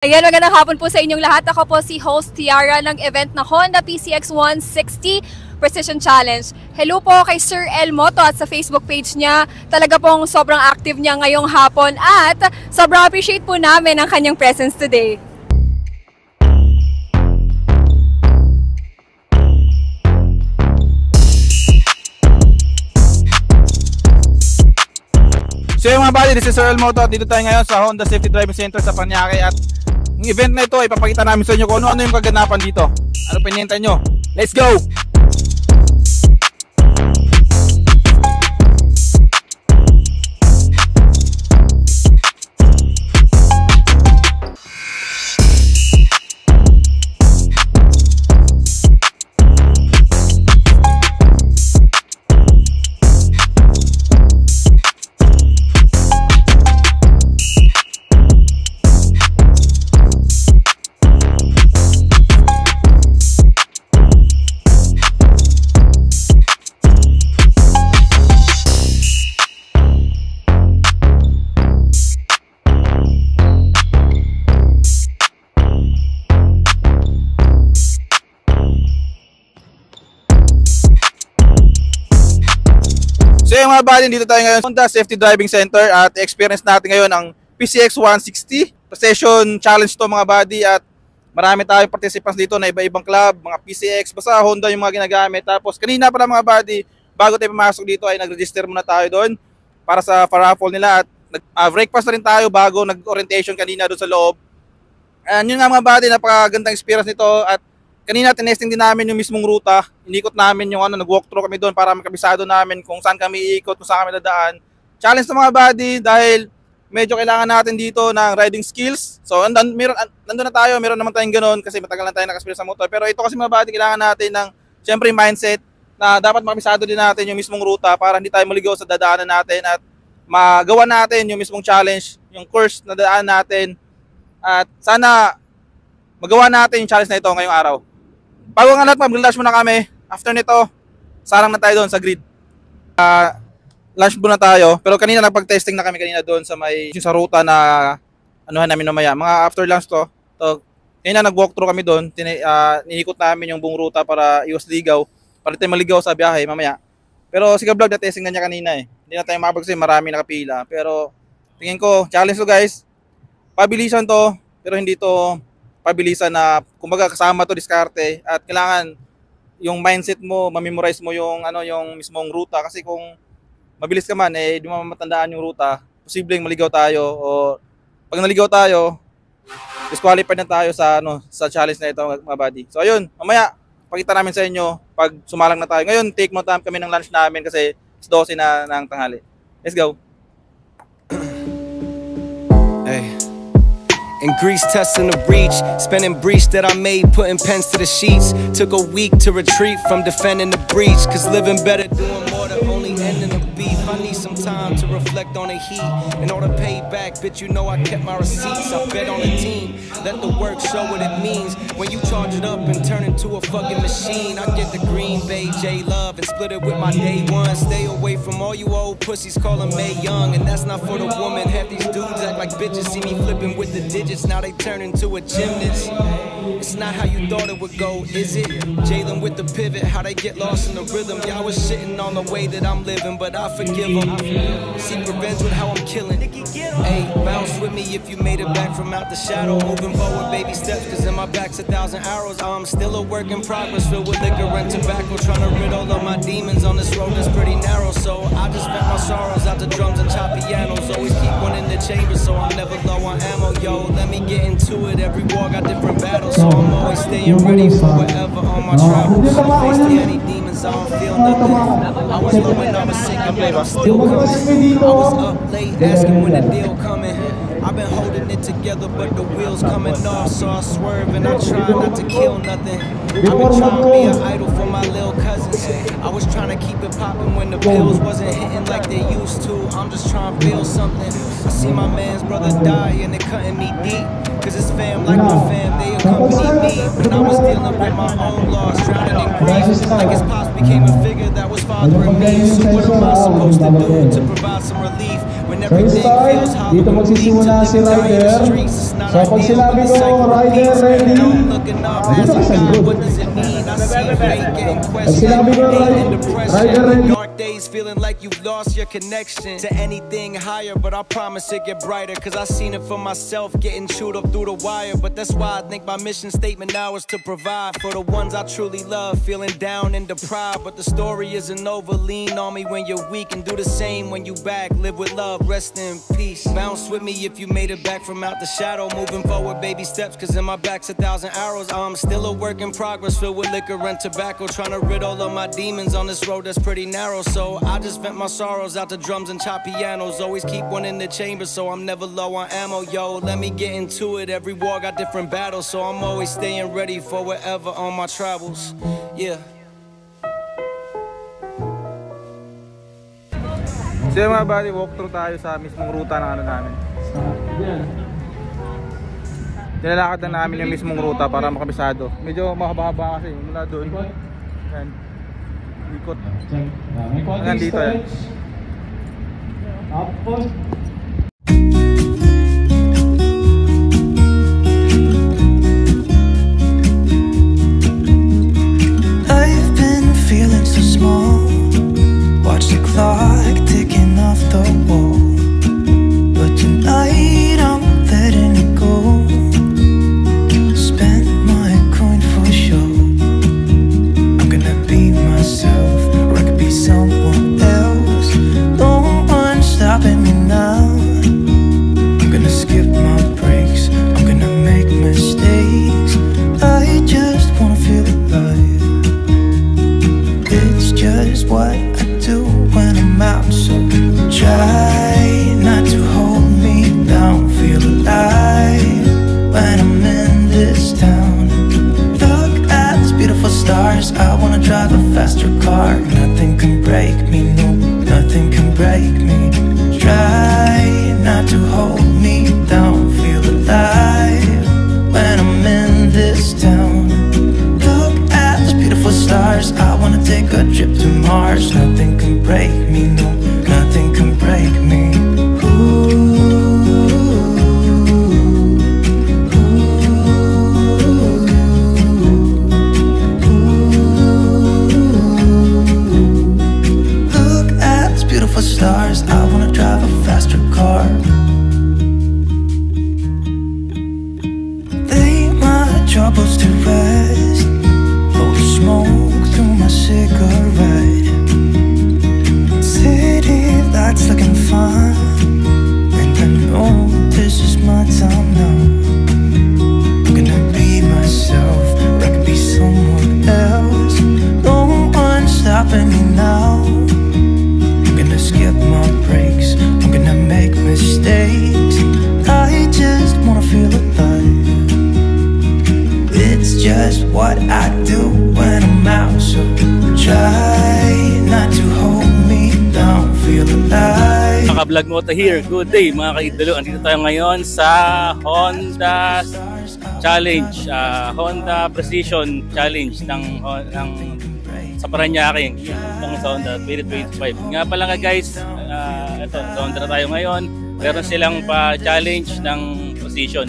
Ayan, magandang hapon po sa inyong lahat. Ako po si host Tiara ng event na Honda PCX 160 Precision Challenge. Hello po kay Sir El Moto at sa Facebook page niya. Talaga pong sobrang active niya ngayong hapon at sobrang appreciate po namin ang kanyang presence today. So yung mga buddy, this is Sir El Moto at dito tayo ngayon sa Honda Safety Driving Center sa Paranaque at yung event na ito ay ipapakita namin sa inyo kung ano yung kaganapan dito. Ano pinihintay nyo? Let's go! So yung mga buddy, dito tayo ngayon sa Honda Safety Driving Center at experience natin ngayon ang PCX 160 Precision Challenge to mga buddy at marami tayong participants dito na iba-ibang club, mga PCX, basta Honda yung mga ginagamit. Tapos kanina pala mga buddy, bago tayo pumasok dito ay nag-register muna tayo doon para sa raffle nila at breakfast na rin tayo bago nag-orientation kanina doon sa loob. And yun nga mga buddy, napakagandang experience nito at kanina tinesting din namin yung mismong ruta. Inikot namin yung nag-walkthrough kami doon para makabisado namin kung saan kami iikot, kung saan kami dadaan. Challenge ng mga buddy dahil medyo kailangan natin dito ng riding skills. So nandun na tayo, meron naman tayong ganoon kasi matagal na tayo nakaspil sa motor. Pero ito kasi mga buddy, kailangan natin ng syempre mindset na dapat makabisado din natin yung mismong ruta para hindi tayo maligaw sa dadaanan natin at magawa natin yung mismong challenge, yung course na dadaan natin. At sana magawa natin yung challenge na ito ngayong araw. Bago nga lahat, mag-lunch muna kami. After nito, sarang na tayo doon sa grid. Lunch muna tayo. Pero kanina nagpag-testing na kami kanina doon sa sa ruta na anuhan namin mamaya. Mga after lunch to. Kanina nag-walkthrough kami doon. Niikot namin yung buong ruta para iwas ligaw. Para tayo maligaw sa biyahe mamaya. Pero si Vlog na testing na niya kanina eh. Hindi na tayo makapag-say, marami nakapila. Pero tingin ko, challenge to guys. Pabilisan to, pero hindi to pabilisan na kumbaga kasama to diskarte at kailangan yung mindset mo, ma-memorize mo yung yung mismong ruta kasi kung mabilis ka man di mo matandaan yung ruta, posibleng maligaw tayo o pag naligaw tayo, disqualified na tayo sa sa challenge na ito mga buddy. So ayun, mamaya pakita namin sa inyo pag sumalang na tayo. Ngayon, take mo time kami ng lunch namin kasi 12 na ng tanghali. Let's go. Hey. In Greece, testing the reach, spending breach that I made, putting pens to the sheets. Took a week to retreat from defending the breach, cause living better, doing more than only ending the beef. I need some time to reflect on the heat. In order to pay back, bitch, you know I kept my receipts. I bet on the team, let the work show what it means. When you charge it up and turn into a fucking machine, I get the Green Bay J-Love and split it with my day one. Stay away from all you old pussies calling May Young, and that's not for the woman. Half these dudes act like bitches, see me flipping with the digits. Now they turn into a gymnast. It's not how you thought it would go, is it? Jalen with the pivot, how they get lost in the rhythm. Y'all was shitting on the way that I'm living, but I forgive them. Seek revenge with how I'm killing. Hey, bounce with me if you made it back from out the shadow. Moving forward, baby steps, cause in my back's 1,000 arrows. I'm still a work in progress, filled with liquor and tobacco. Trying to rid all of my demons on this road that's pretty narrow. So I just vent my sorrows out to drums and chop pianos. Always keep one in the chamber, so I'm never low on ammo. Yo, let me get into it. Every war got different battles, so I'm always staying ready for whatever on my travels. Face the any demons, I don't feel nothing. I was low when I was sinking, but I'm still coming. I was up late asking when the deal coming. I've been holding it together, but the wheels coming off, so I swerve and I try not to kill nothing. I've been trying to be an idol for my little cousins. I was trying to keep it popping when the pills wasn't hitting like they used to. I'm just trying to feel something. I see my man's brother die and it cutting me deep. Cause it's fam like my fam, they accompanied me when I was dealing with my own loss, drowning in grief. Like his pops became a figure that was fathering me. So what am I supposed to do to provide some relief when everything feels hollow dito and bleak? To magsisimula si live and die in the Ryder. streets, it's not So pag ideal, sinabi but the ko, cycle Ryder repeats. ready, And I'm looking up, dito ka sa asking God, likod. what does it mean? I see fate getting Pag questioned, sinabi ko, hate and Ryder depression. ready. Dark days feeling like you've lost your connection to anything higher, but I promise it get brighter. Cause I seen it for myself getting chewed up through the wire. But that's why I think my mission statement now is to provide for the ones I truly love, feeling down and deprived. But the story isn't over. Lean on me when you're weak and do the same when you back. Live with love, rest in peace. Bounce with me if you made it back from out the shadow. Moving forward, baby steps, cause in my back's 1,000 arrows. I'm still a work in progress, filled with liquor and tobacco. Trying to rid all of my demons on this road that's pretty narrow. So I just vent my sorrows out to drums and chop pianos. Always keep one in the chamber so I'm never low on ammo. Yo, let me get into it. Every war got different battles, so I'm always staying ready for whatever on my travels. Yeah. So yung mga buddy, walkthrough tayo sa mismong ruta ng ano namin. Nilalakad na namin yung mismong ruta para makabisado. Medyo mahaba-haba kasi mula doon. Yan. Ikot. Hanggang dito yan. I've been feeling so small. Watch the clock ticking off the wall. But tonight I'm letting it go. Spend my coin for sure. I'm gonna be myself, or I could be someone else. No one's stopping me now. I'm gonna skip my breaks, I'm gonna make mistakes. I just wanna feel alive. It's just what I do when I'm out, so try not to hold me down. Feel alive when I'm in this town. Look at these beautiful stars. I wanna drive a faster car. Nothing can break me, no, nothing can break me. Try not to hold me down. Feel alive when I'm in this town. Look at these beautiful stars. I wanna take a trip to Mars. Nothing can break me, no, nothing can break me. Look at these beautiful stars. I wanna drive a faster car. Lay my troubles to rest. Blow the smoke through my cigarette. City lights looking fine, and I know this is my time now. I'm gonna be myself, or I could be someone else. No one's stopping me now. I'm gonna skip my breaks, I'm gonna make mistakes. I just wanna feel alive. It's just what I do when I'm out, so try not to hold me down. Feel alive. Mga vlog moto here, good day mga kaidolo. Andito tayo ngayon sa Honda Challenge, Honda Precision Challenge ng sa Paranaque ng sa Honda 2025. Nga pala nga guys, ito, sa Honda na tayo ngayon. Meron silang pa-challenge ng Precision.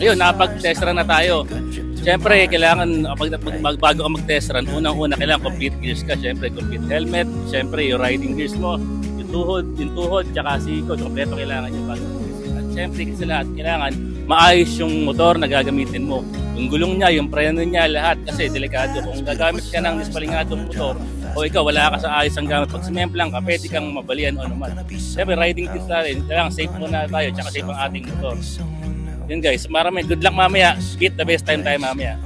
Ayun, napag-test run na tayo. Siyempre, kailangan, bago ka mag-test run, unang-una kailangan complete gears ka. Siyempre, complete helmet. Siyempre, yung riding gears mo, yung tuhod, tsaka siko, kompleto kailangan yung bago. At siyempre, kasi lahat, kailangan maayos yung motor na gagamitin mo. Yung gulong niya, yung preno niya, lahat. Kasi delikado. Kung gagamit ka ng dispalingadong motor, o ikaw, wala ka sa ayos ang gamit. Pag sumemplang ka, pwede kang mabalian o naman. Siyempre, riding gears natin, kailangan safe muna tayo, tsaka safe ang ating motor. Yun guys, marami. Good luck mamaya. Beat the best time tayo mamaya.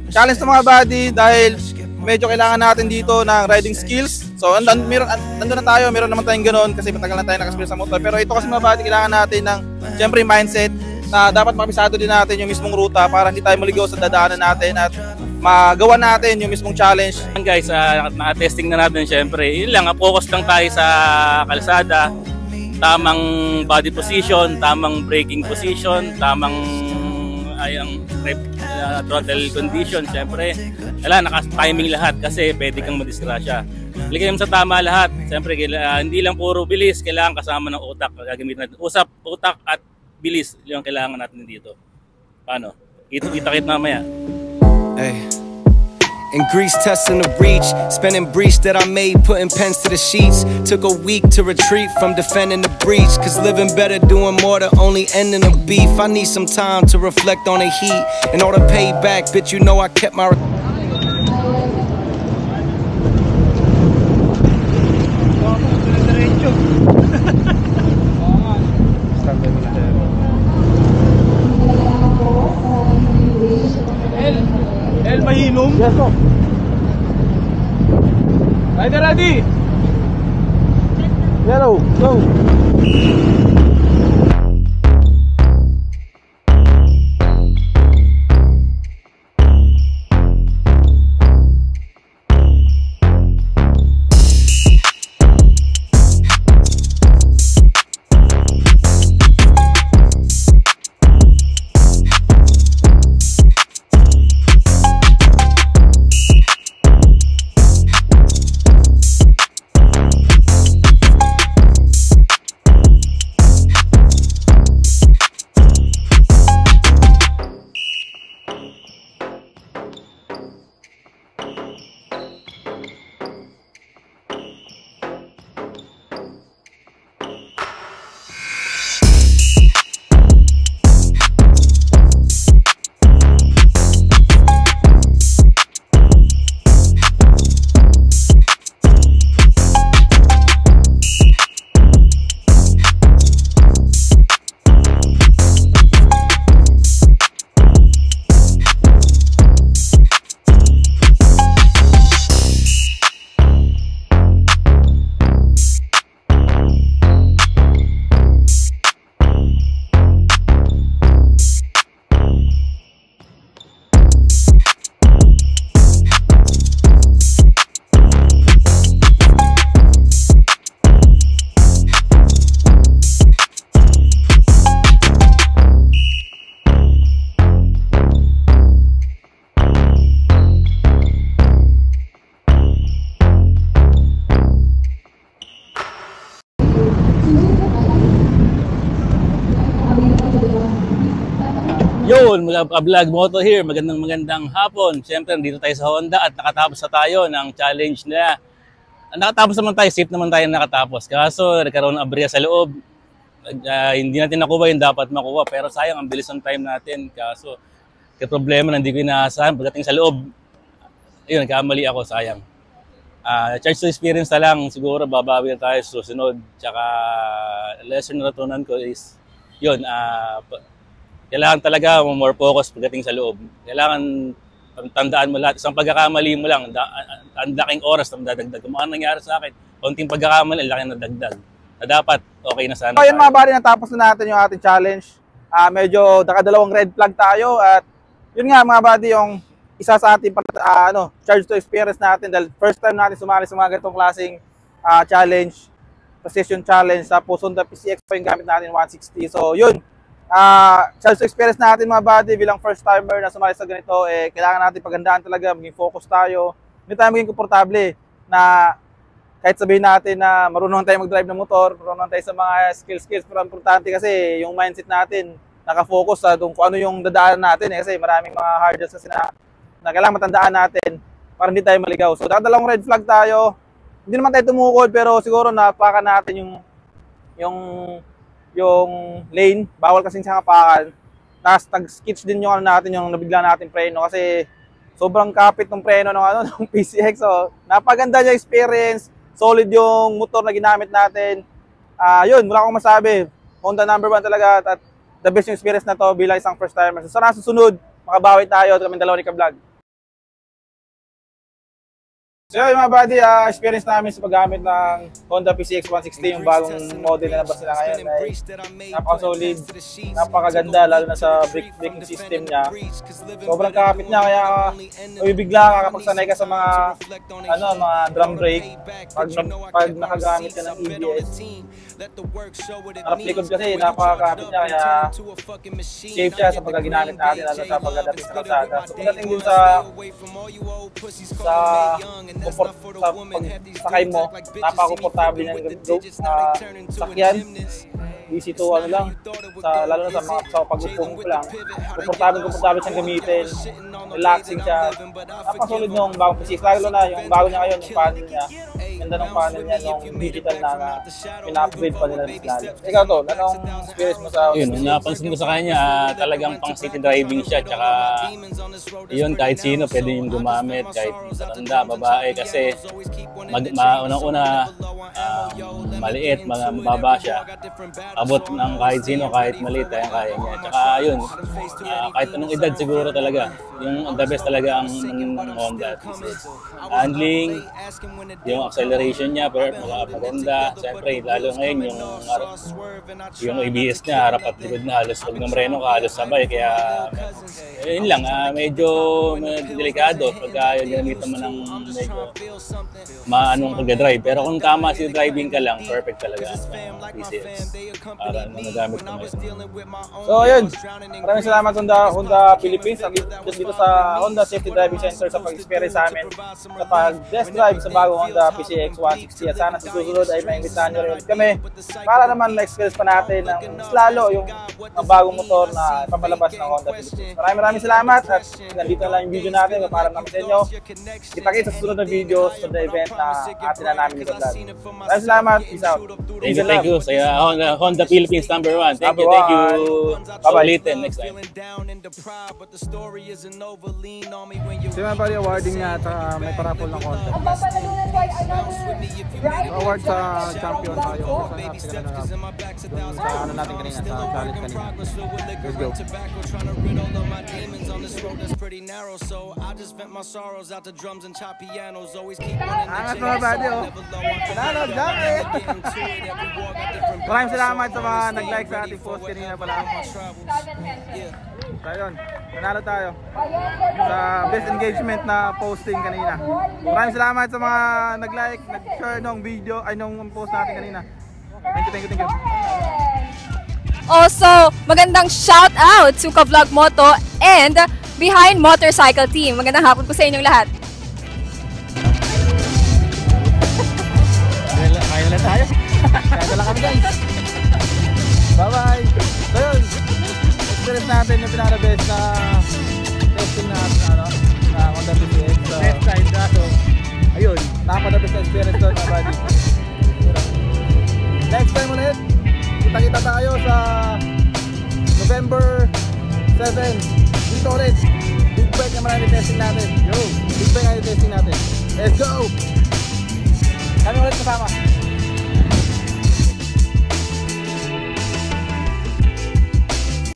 Challenge ng mga buddy dahil medyo kailangan natin dito ng riding skills. So nandun na tayo, meron naman tayong ganoon kasi matagal na tayo nakaspil sa motor. Pero ito kasi mga buddy, kailangan natin ng siyempre mindset na dapat makabisado din natin yung mismong ruta para hindi tayo maligaw sa dadaanan natin at magawa natin yung mismong challenge. Guys, naka-testing na natin siyempre. Yun lang, focus lang tayo sa kalsada. tamang body position, tamang braking position, tamang throttle condition. Siyempre, naka-timing lahat kasi pwede kang madisgrasya. Ligay mo sa tama lahat. Siyempre, hindi lang puro bilis, kailangan kasama ng utak. Gagamitin natin. Utak at bilis yung kailangan natin dito. Paano? Kita-kit mamaya. Hey. In Greece, testing the reach, spending breach that I made, putting pens to the sheets. Took a week to retreat from defending the breach, cause living better, doing more, the only ending of beef. I need some time to reflect on the heat, in order to pay back, bitch, you know I kept my... El Mahinom? Yes, sir. Rider ready? Yellow, go! Yun, vlog moto here. Magandang hapon. Siyempre, nandito tayo sa Honda at nakatapos na tayo ng challenge nila. Nakatapos naman tayo, safe naman tayo nakatapos. Kaso, nagkaroon ng aberya sa loob. Hindi natin nakuha yung dapat makuha. Pero sayang, ang bilis ng time natin. Kaso, problema na hindi ko inaasahan. Pagdating sa loob, ayun, nagkamali ako, sayang. Charge to experience na lang. Siguro, babawi na tayo sa susunod. Tsaka, lesson na natunan ko is, yun, kailangan talaga more focus pagdating sa loob. Kailangan tandaan mo lahat. Isang pagkakamali mo lang, ang laking oras na dadagdag. Kung ano nangyari sa akin, konting pagkakamali, ang laki na dagdag. Na dapat, okay na sana. So yun mga buddy, natapos na natin yung ating challenge. Medyo nakadalawang red flag tayo. At yun nga mga buddy, yung isa sa ating charge to experience natin. Dahil first time natin sumali sa mga ganitong klaseng challenge, precision challenge. Tapos Honda PCX pa yung gamit natin, 160. So yun. Charge to experience natin mga buddy, bilang first timer na sumali sa ganito, kailangan natin pagandaan talaga, maging focus tayo, hindi tayo maging komportable na kahit sabihin natin na marunong tayo mag-drive ng motor, marunong tayo sa mga skills, pero importante kasi yung mindset natin nakafocus sa kung ano yung dadaan natin kasi maraming mga hurdles kasi na kailangan matandaan natin para hindi tayo maligaw. So dalawang red flag tayo, hindi naman tayo tumukod pero siguro napaka natin yung lane, bawal kasing sa kapakan. Tapos tag-skitch din yung natin, yung nabigla natin preno kasi sobrang kapit ng preno ng PCX. So, napaganda niya experience, solid yung motor na ginamit natin. Yun, wala akong masabi. Honda #1 talaga at the best yung experience na to bilang isang first timer. So, sana susunod, makabawi tayo at kami dalawa ni Ka-Vlog. So yun mga buddy, experience namin sa paggamit ng Honda PCX 160, yung bagong model na nabas nila ngayon ay napaka-solid, napakaganda, lalo na sa braking system niya. Sobrang kakapit niya, kaya mabibigla ka kapag sanay ka sa mga mga drum brake pag nakagamit ka ng EBS. Harap likod kasi napakakapit niya, kaya safe siya sa pagkaginamit natin, lalo sa pagdating sa kalsada. So pagdating din sa pagsakay mo, napaka-komportable niya ng sakyan. EC2 lang, lalo na sa pag-upong ko lang. Komportable siyang gamitin, relaxing siya. Napaka-solid nung bagong PCX, lalo na yung bago niya ngayon, yung panel niya. Ganda ng panel niya, nung digital na pina-upgrade pa nila ng lalo. Ikaw to, anong experience mo sa... Yun, napansin ko sa kanya, talagang pang city driving siya, tsaka yun, kahit sino pwede yung gumamit, kahit matanda, babae, kasi unang-una maliit, mababa siya. Abot ng kahit sino, kahit maliit, kaya niya. Tsaka yun, kahit anong edad siguro talaga. Yung the best talaga ang Honda. Handling, yung acceleration niya, pero maganda. Siyempre, lalo ngayon yung ABS niya, harap at likod na halos pag namreno ka, halos sabay. Kaya yun lang, medyo delikado pagka gamitan mo ng medyo maanong pag-drive. Pero kung tama si driving ka lang, perfect talaga ang PCX para nagamit mo ngayon. So ayun, maraming salamat Honda Philippines dito sa Honda Safety Driving Center sa pag-experience sa amin sa pag-test drive sa bagong Honda PCX 160. At sana sa susunod ay maimbitahan nyo rin kami para naman ma-experience pa natin ng mas lalo yung bagong motor na ipapalabas ng Honda Philippines. Maraming salamat at nandito na lang yung video natin. Para naman sa inyo, kita-kita sa susunod na video sa event na atin na namin ito vlog. Maraming salamat. Peace out. Thank you. Sa Honda Philippines #1. Thank you. Bye-bye. Next time. Sino ba yung awarding niya at may parapol ng Honda? Ang papanalunan ko ay Award sa champion tayo. Sa ano natin kanina, sa challenge kanina. Let's go. Angat mga buddy, oh. Panalo, dami. Maraming salamat sa mga nag-like sa ating post kanina pala. So yun, nanalo tayo sa best engagement na posting kanina. Maraming salamat sa mga nag-like, nag-share ng video, ay nung post natin kanina. Thank you. Also, magandang shout out to Ka-Vlog Moto and Behind Motorcycle Team. Magandang hapon po sa inyong lahat. Kaya na tayo. Kaya na lang kami guys. Bye-bye. So yun, experience natin yung pinaka-best na testing natin na Honda PCX. Best time na. So, ayun, nakaka-best na experience doon mga buddy. Next time ulit, kita-kita tayo sa November 7. Dito ulit. Big bike na marami testing natin. Yo, big bike na testing natin. Let's go! Kami ulit kasama.